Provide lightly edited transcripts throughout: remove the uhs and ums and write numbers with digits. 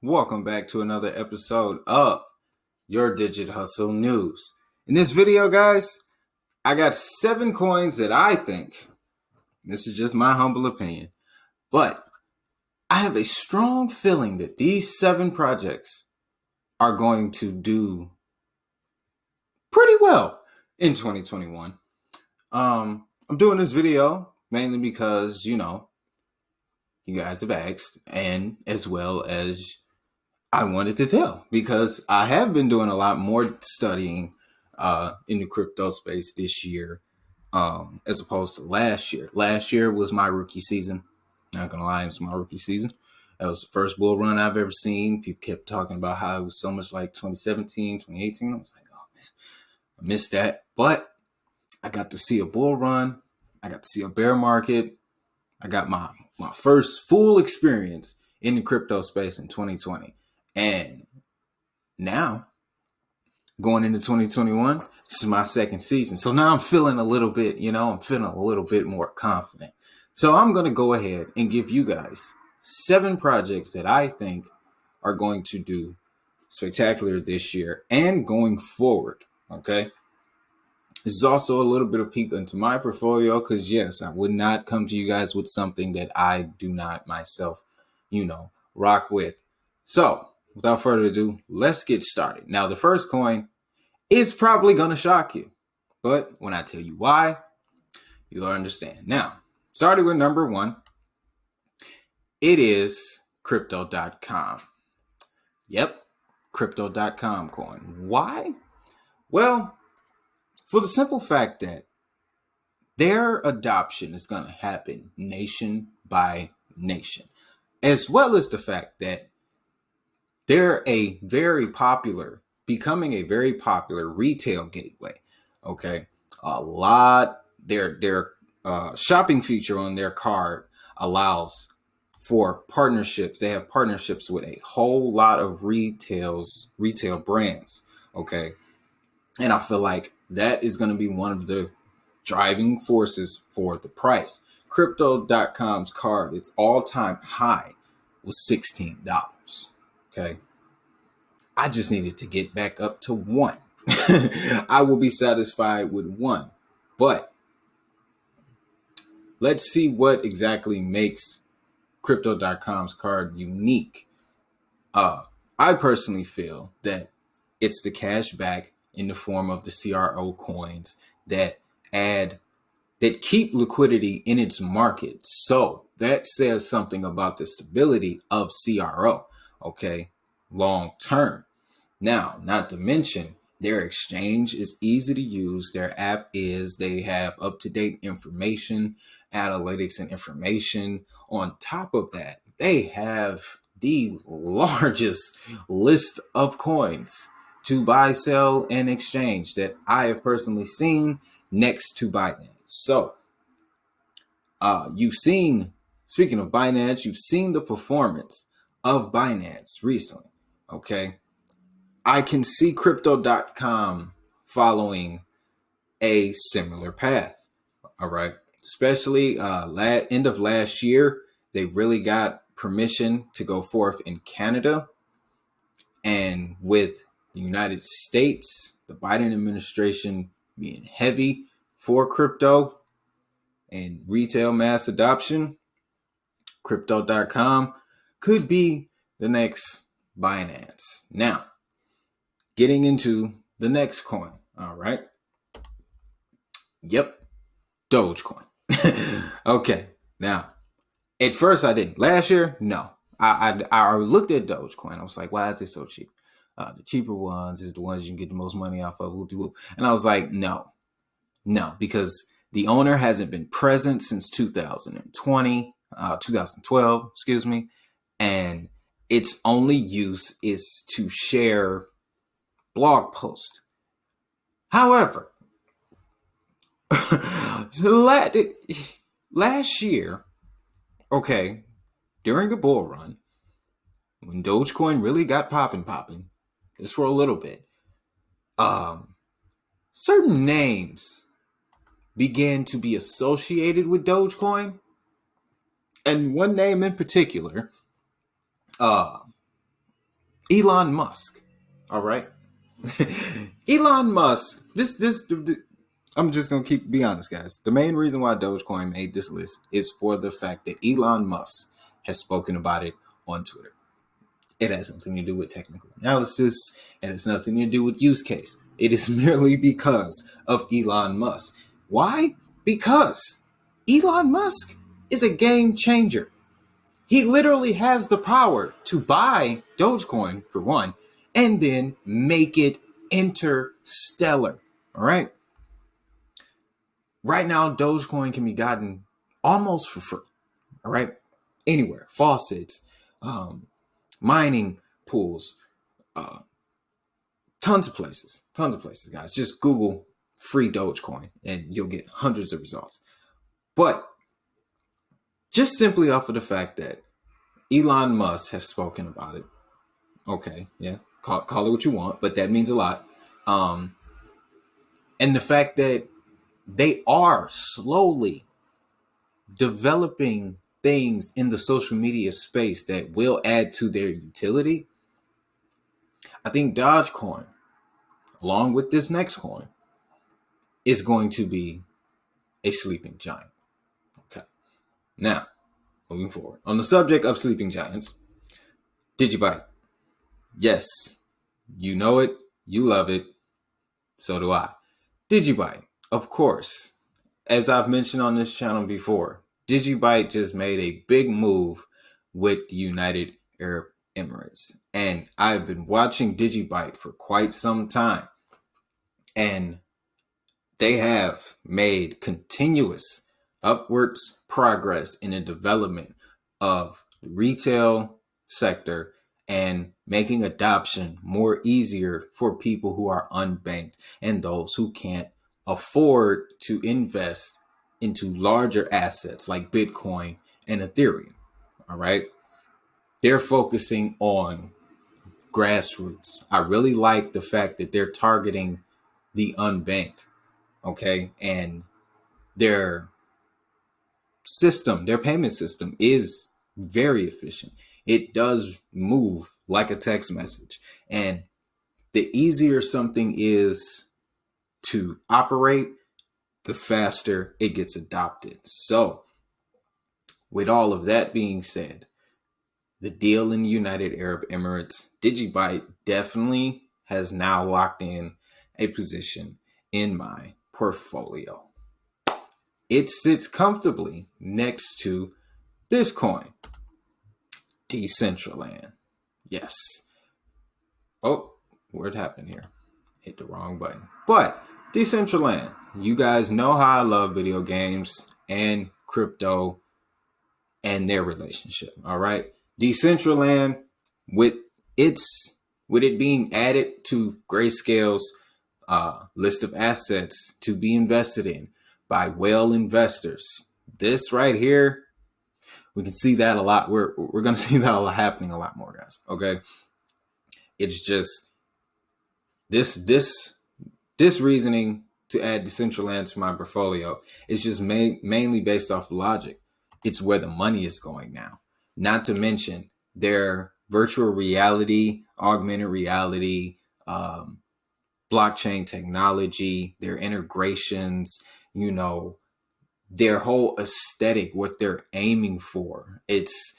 Welcome back to another episode of your Digit Hustle News. In this video, guys, I got 7 coins that I think, this is just my humble opinion, but I have a strong feeling that these 7 projects are going to do pretty well in 2021. I'm doing this video mainly because, you guys have asked, and as well as I wanted to tell, because I have been doing a lot more studying in the crypto space this year as opposed to last year. Last year was my rookie season. Not gonna lie, it was my rookie season. That was the first bull run I've ever seen. People kept talking about how it was so much like 2017, 2018. I was like, oh man, I missed that. But I got to see a bull run. I got to see a bear market. I got my first full experience in the crypto space in 2020. And now, going into 2021, this is my second season. So now I'm feeling a little bit, I'm feeling a little bit more confident. So I'm going to go ahead and give you guys 7 projects that I think are going to do spectacular this year and going forward. Okay. This is also a little bit of peek into my portfolio because, yes, I would not come to you guys with something that I do not myself, rock with. So without further ado, let's get started. Now, the first coin is probably going to shock you, but when I tell you why, you'll understand. Now, starting with number 1, it is Crypto.com. Yep, Crypto.com coin. Why? Well, for the simple fact that their adoption is going to happen nation by nation, as well as the fact that they're becoming a very popular retail gateway. Okay. Their shopping feature on their card allows for partnerships. They have partnerships with a whole lot of retail brands. Okay. And I feel like that is going to be one of the driving forces for the price. Crypto.com's card, its all-time high was $16. Okay. I just needed to get back up to 1. I will be satisfied with 1. But let's see what exactly makes Crypto.com's card unique. I personally feel that it's the cash back in the form of the CRO coins that keep liquidity in its market. So that says something about the stability of CRO, okay, long term. Now, not to mention, their exchange is easy to use. Their app they have up-to-date information, analytics and information. On top of that, they have the largest list of coins to buy, sell, and exchange that I have personally seen next to Binance. So, speaking of Binance, you've seen the performance of Binance recently, okay? I can see Crypto.com following a similar path, all right? Especially end of last year, they really got permission to go forth in Canada. And with the United States, the Biden administration being heavy for crypto and retail mass adoption, Crypto.com could be the next Binance. Now, getting into the next coin, all right? Yep, Dogecoin. Okay, now, at first I didn't. Last year, no. I looked at Dogecoin. I was like, why is it so cheap? The cheaper ones is the ones you can get the most money off of. And I was like, no, because the owner hasn't been present since 2012, excuse me. And its only use is to share blog posts. However, last year, okay, during the bull run, when Dogecoin really got popping, just for a little bit, certain names began to be associated with Dogecoin. And one name in particular, Elon Musk. All right. Elon Musk. I'm just gonna be honest, guys. The main reason why Dogecoin made this list is for the fact that Elon Musk has spoken about it on Twitter. It has nothing to do with technical analysis. It has nothing to do with use case. It is merely because of Elon Musk. Why? Because Elon Musk is a game changer. He literally has the power to buy Dogecoin, for one, and then make it interstellar. All right. Right now, Dogecoin can be gotten almost for free. All right. Anywhere. Faucets, mining pools, tons of places, guys. Just Google free Dogecoin and you'll get hundreds of results. But just simply off of the fact that Elon Musk has spoken about it. Okay, yeah, call it what you want, but that means a lot. And the fact that they are slowly developing things in the social media space that will add to their utility. I think Dogecoin, along with this next coin, is going to be a sleeping giant. Okay. Now, moving forward. On the subject of sleeping giants, Digibyte. Yes, you know it, you love it, so do I. Digibyte, of course, as I've mentioned on this channel before, Digibyte just made a big move with the United Arab Emirates. And I've been watching Digibyte for quite some time. And they have made continuous upwards progress in the development of the retail sector and making adoption more easier for people who are unbanked and those who can't afford to invest into larger assets like Bitcoin and Ethereum. All right. They're focusing on grassroots. I really like the fact that they're targeting the unbanked. Okay. And their system, their payment system is very efficient. It does move like a text message. And the easier something is to operate, the faster it gets adopted. So, with all of that being said, the deal in the United Arab Emirates, Digibyte definitely has now locked in a position in my portfolio. It sits comfortably next to this coin, Decentraland. Yes. Oh, what happened here? Hit the wrong button. But Decentraland, you guys know how I love video games and crypto and their relationship. All right. Decentraland, with it being added to Grayscale's list of assets to be invested in by whale investors. This right here, we can see that a lot. We're going to see that happening a lot more, guys. Okay. It's just this reasoning to add Decentraland to my portfolio is just mainly based off logic. It's where the money is going now. Not to mention their virtual reality, augmented reality, blockchain technology, their integrations, their whole aesthetic, what they're aiming for. It's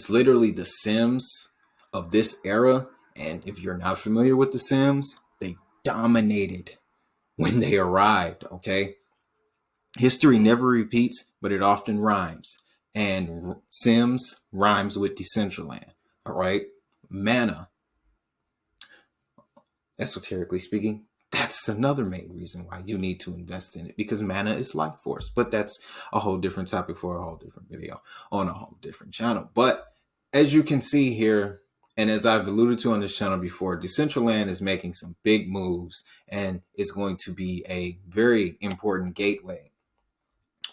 literally the Sims of this era. And if you're not familiar with the Sims, they dominated when they arrived. Okay. History never repeats, but it often rhymes. And Sims rhymes with Decentraland. All right. Mana, esoterically speaking, that's another main reason why you need to invest in it, because mana is life force. But that's a whole different topic for a whole different video on a whole different channel. But as you can see here, and as I've alluded to on this channel before, Decentraland is making some big moves and is going to be a very important gateway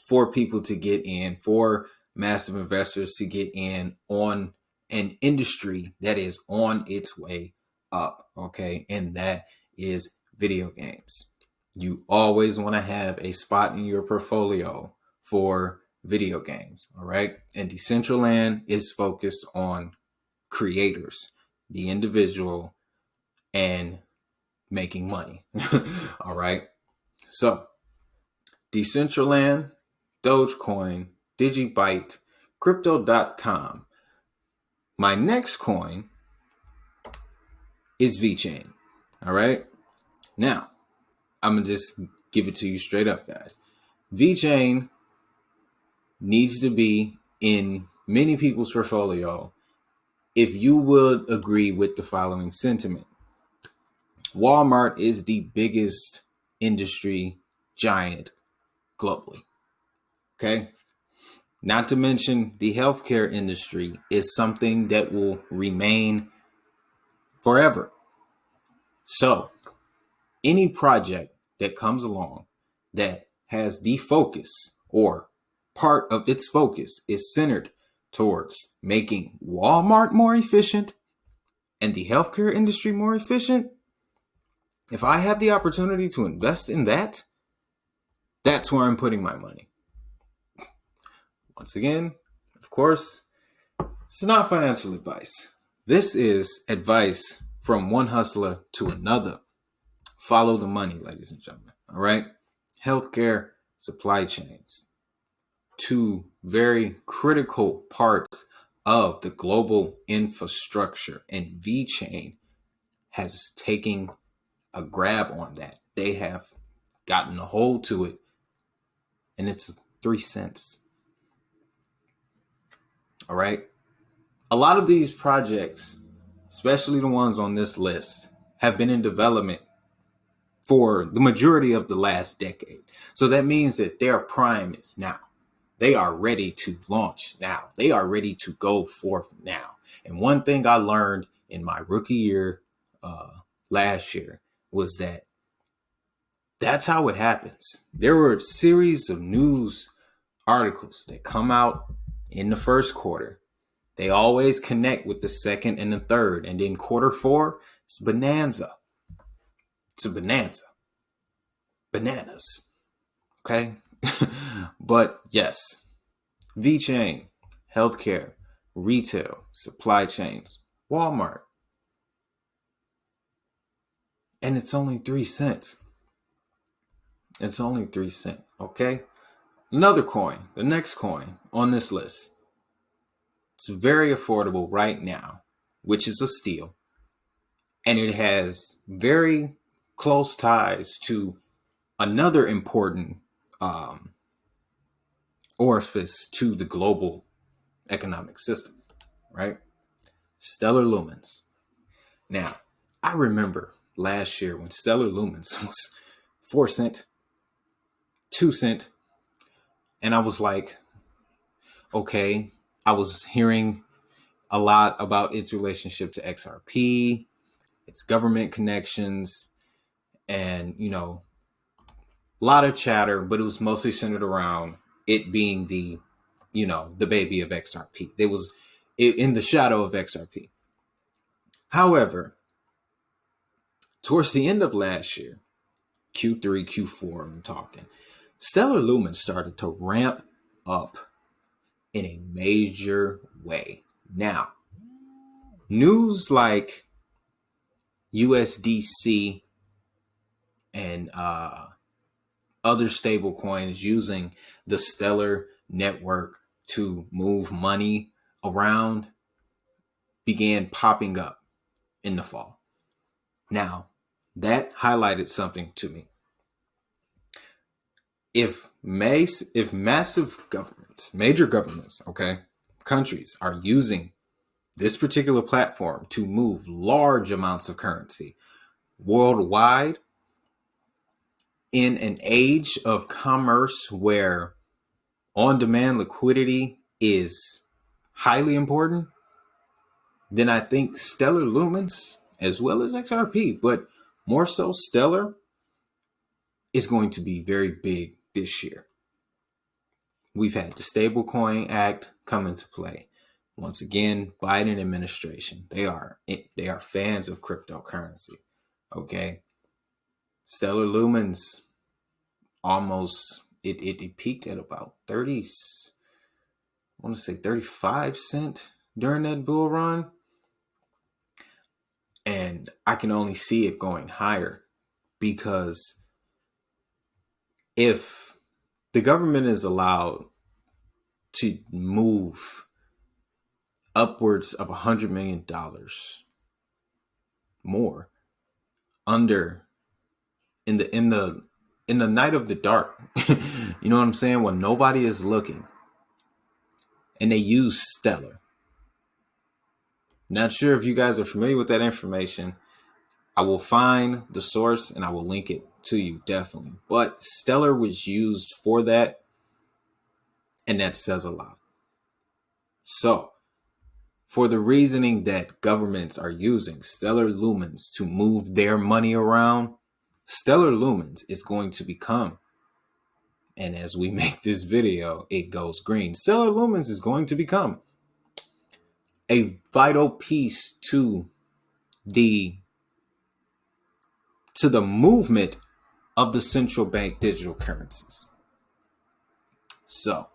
for people to get in, for massive investors to get in on an industry that is on its way up. Okay. And that is video games. You always want to have a spot in your portfolio for video games. All right. And Decentraland is focused on creators, the individual, and making money. All right. So Decentraland, Dogecoin, Digibyte, Crypto.com. My next coin is VChain. All right. Now, I'm going to just give it to you straight up, guys. VChain needs to be in many people's portfolio if you would agree with the following sentiment. Walmart is the biggest industry giant globally. Okay. Not to mention the healthcare industry is something that will remain forever. So any project that comes along that has the focus or part of its focus is centered towards making Walmart more efficient and the healthcare industry more efficient, if I have the opportunity to invest in that, that's where I'm putting my money. Once again, of course, it's not financial advice. This is advice from one hustler to another. Follow the money, ladies and gentlemen. All right. Healthcare, supply chains, two very critical parts of the global infrastructure, and VChain has taken a grab on that. They have gotten a hold to it, and it's 3 cents. All right. A lot of these projects, especially the ones on this list, have been in development for the majority of the last decade. So that means that their prime is now. They are ready to launch now. They are ready to go forth now. And one thing I learned in my rookie year last year was that that's how it happens. There were a series of news articles that come out in the first quarter. They always connect with the second and the third. And then quarter 4, it's bonanza. It's a bonanza. Bananas. Okay. But yes, VChain, healthcare, retail, supply chains, Walmart. And it's only 3 cents. It's only 3 cents. Okay. Another coin, the next coin on this list. It's very affordable right now, which is a steal. And it has very close ties to another important orifice to the global economic system, right? Stellar Lumens. Now, I remember last year when Stellar Lumens was 4 cent, 2 cent, and I was like, okay, I was hearing a lot about its relationship to XRP, its government connections, and, a lot of chatter, but it was mostly centered around it being the baby of XRP. It was in the shadow of XRP. However, towards the end of last year, Q3, Q4, I'm talking, Stellar Lumens started to ramp up in a major way. Now, news like USDC and other stable coins using the Stellar network to move money around began popping up in the fall. Now, that highlighted something to me. If massive governments, major governments, countries are using this particular platform to move large amounts of currency worldwide in an age of commerce where on-demand liquidity is highly important, then I think Stellar Lumens, as well as XRP, but more so Stellar, is going to be very big this year. We've had the Stablecoin Act come into play. Once again, Biden administration, they are fans of cryptocurrency. Okay. Stellar Lumens almost it peaked at about 35 cent during that bull run. And I can only see it going higher, because if the government is allowed to move upwards of $100 million more under in the night of the dark, you know what I'm saying, when nobody is looking, and they use Stellar. Not sure if you guys are familiar with that information. I will find the source and I will link it to you, definitely. But Stellar was used for that, and that says a lot. So, for the reasoning that governments are using Stellar Lumens to move their money around, Stellar Lumens is going to become, and as we make this video, it goes green. Stellar Lumens is going to become a vital piece to the movement of the central bank digital currencies. So,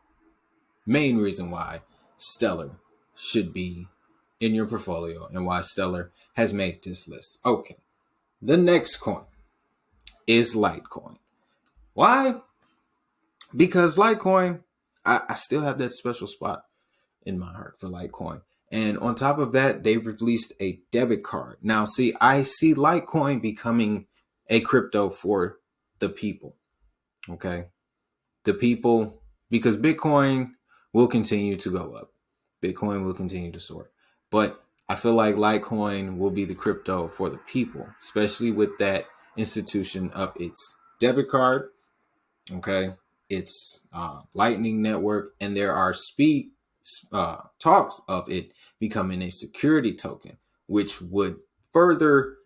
main reason why Stellar should be in your portfolio and why Stellar has made this list. Okay, the next coin is Litecoin. Why? Because Litecoin, I still have that special spot in my heart for Litecoin. And on top of that, they released a debit card. Now, see, I see Litecoin becoming a crypto for the people. Okay. The people, because Bitcoin will continue to go up. Bitcoin will continue to soar. But I feel like Litecoin will be the crypto for the people, especially with that institution of its debit card. Okay. Its Lightning network. And there are talks of it becoming a security token, which would further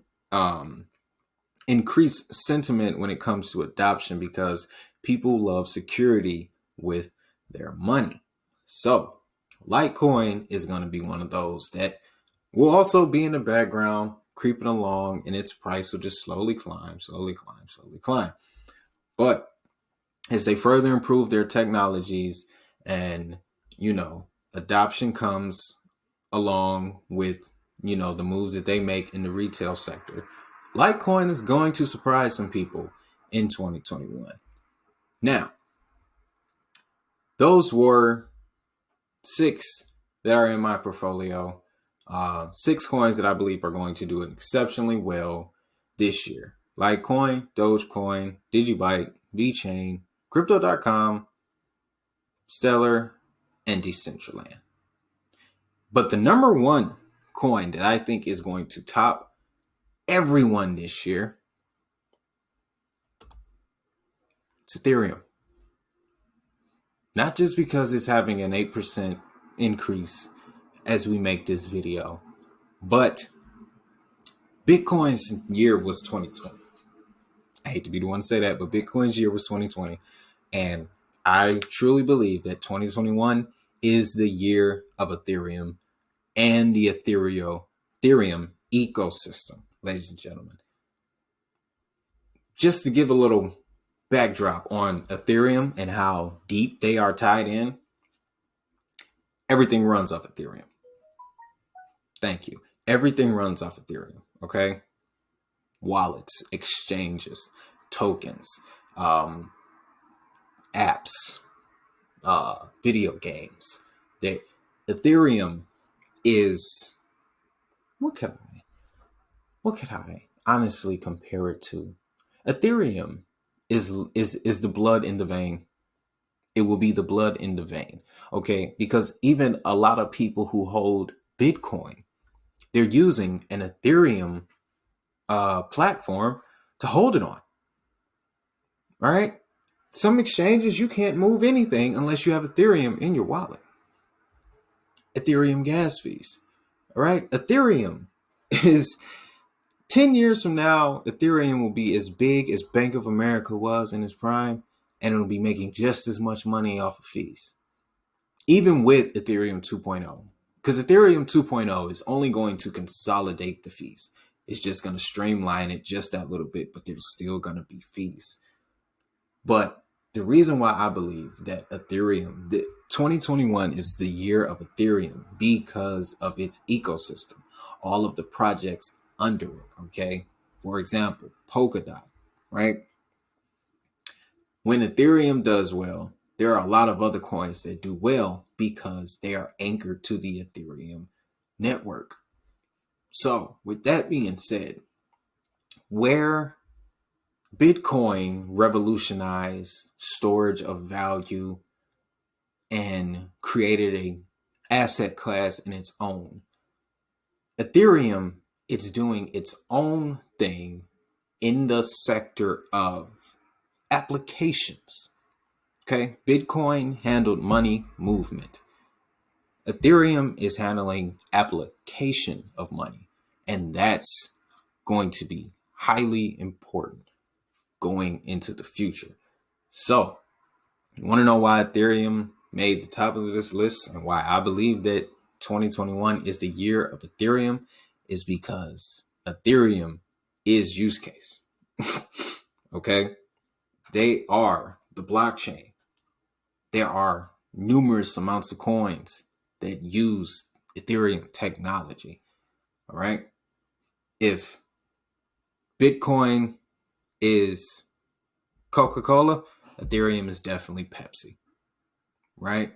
increase sentiment when it comes to adoption, because people love security with their money. So Litecoin is going to be one of those that will also be in the background, creeping along, and its price will just slowly climb. But as they further improve their technologies and, adoption comes along with, the moves that they make in the retail sector, Litecoin is going to surprise some people in 2021. Now, those were 6 that are in my portfolio. 6 coins that I believe are going to do exceptionally well this year. Litecoin, Dogecoin, Digibyte, VChain, Cryptocom, Stellar, and Decentraland. But the number one coin that I think is going to top everyone this year, it's Ethereum. Not just because it's having an 8% increase as we make this video, but Bitcoin's year was 2020. I hate to be the one to say that, but Bitcoin's year was 2020. And I truly believe that 2021 is the year of Ethereum and the Ethereum ecosystem, ladies and gentlemen. Just to give a little backdrop on Ethereum and how deep they are tied in, everything runs off Ethereum. Thank you. Everything runs off Ethereum, okay? Wallets, exchanges, tokens, apps, video games. Ethereum is, what could I honestly compare it to? Ethereum is the blood in the vein. It will be the blood in the vein, okay? Because even a lot of people who hold Bitcoin, they're using an Ethereum platform to hold it on, right? Some exchanges, you can't move anything unless you have Ethereum in your wallet. Ethereum gas fees, all right? Ethereum is 10 years from now, Ethereum will be as big as Bank of America was in its prime, and it'll be making just as much money off of fees, even with Ethereum 2.0. Because Ethereum 2.0 is only going to consolidate the fees. It's just going to streamline it just that little bit, but there's still going to be fees. But the reason why I believe that Ethereum, 2021 is the year of Ethereum, because of its ecosystem. All of the projects under it, okay? For example, Polkadot, right? When Ethereum does well, there are a lot of other coins that do well because they are anchored to the Ethereum network. So with that being said, where Bitcoin revolutionized storage of value and created a asset class in its own, Ethereum, it's doing its own thing in the sector of applications. Okay, Bitcoin handled money movement. Ethereum is handling application of money, and that's going to be highly important going into the future. So, you want to know why Ethereum made the top of this list and why I believe that 2021 is the year of Ethereum is because Ethereum is use case. Okay? They are the blockchain. There are numerous amounts of coins that use Ethereum technology. All right? If Bitcoin is Coca-Cola, Ethereum is definitely Pepsi. Right?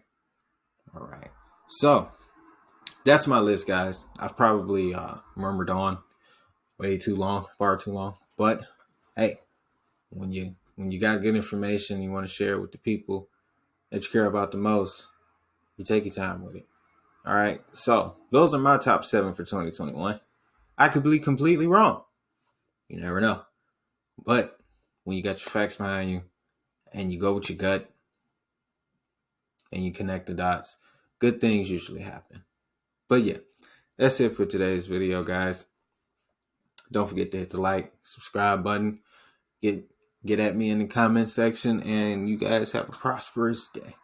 All right. So that's my list, guys. I've probably murmured on way too long, far too long. But hey, when you got good information, you want to share it with the people that you care about the most, you take your time with it. All right. So those are my top 7 for 2021. I could be completely wrong. You never know. But when you got your facts behind you and you go with your gut and you connect the dots, good things usually happen. But yeah, that's it for today's video, guys. Don't forget to hit the like, subscribe button. Get at me in the comment section, and you guys have a prosperous day.